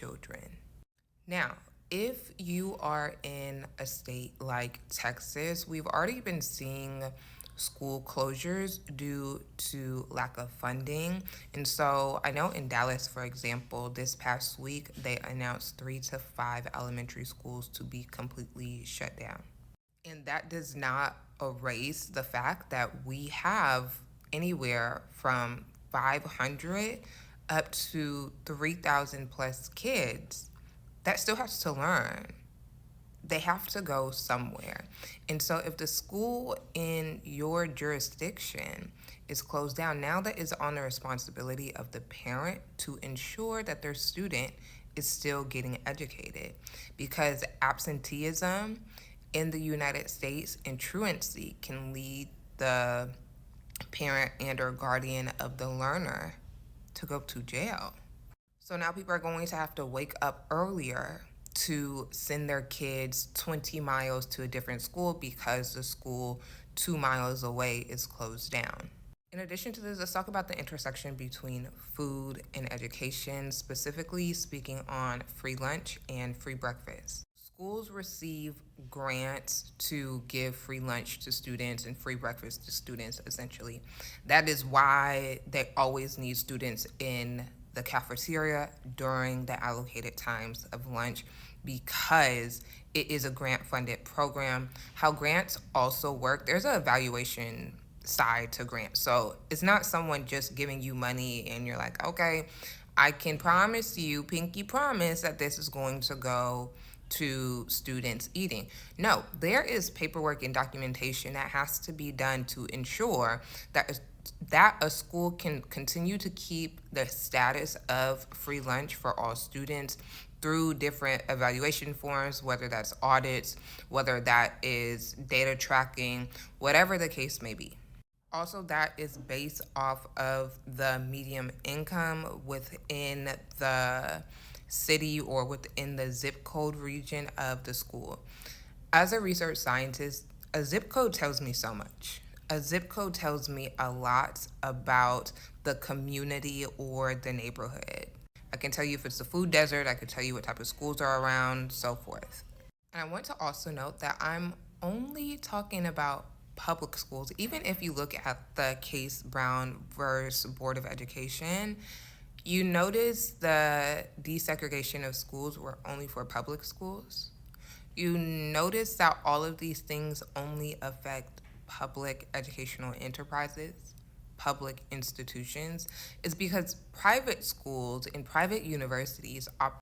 children. Now, if you are in a state like Texas, we've already been seeing school closures due to lack of funding. And so I know in Dallas, for example, this past week, they announced 3 to 5 elementary schools to be completely shut down. And that does not erase the fact that we have anywhere from 500 up to 3,000 plus kids that still has to learn. They have to go somewhere. And so if the school in your jurisdiction is closed down, now that is on the responsibility of the parent to ensure that their student is still getting educated, because absenteeism in the United States and truancy can lead the parent and or guardian of the learner to go to jail. So now people are going to have to wake up earlier to send their kids 20 miles to a different school because the school 2 miles away is closed down. In addition to this, let's talk about the intersection between food and education, specifically speaking on free lunch and free breakfast. Schools receive grants to give free lunch to students and free breakfast to students, essentially. That is why they always need students in the cafeteria during the allocated times of lunch, because it is a grant funded program. How grants also work, there's an evaluation side to grants. So it's not someone just giving you money and you're like, okay, I can promise you, pinky promise, that this is going to go to students eating. No, there is paperwork and documentation that has to be done to ensure that a school can continue to keep the status of free lunch for all students through different evaluation forms, whether that's audits, whether that is data tracking, whatever the case may be. Also, that is based off of the median income within the city or within the zip code region of the school. As a research scientist, a zip code tells me so much. A zip code tells me a lot about the community or the neighborhood. I can tell you if it's a food desert, I can tell you what type of schools are around, so forth. And I want to also note that I'm only talking about public schools. Even if you look at the case Brown versus Board of Education, you notice the desegregation of schools were only for public schools. You notice that all of these things only affect public educational enterprises, public institutions, is because private schools and private universities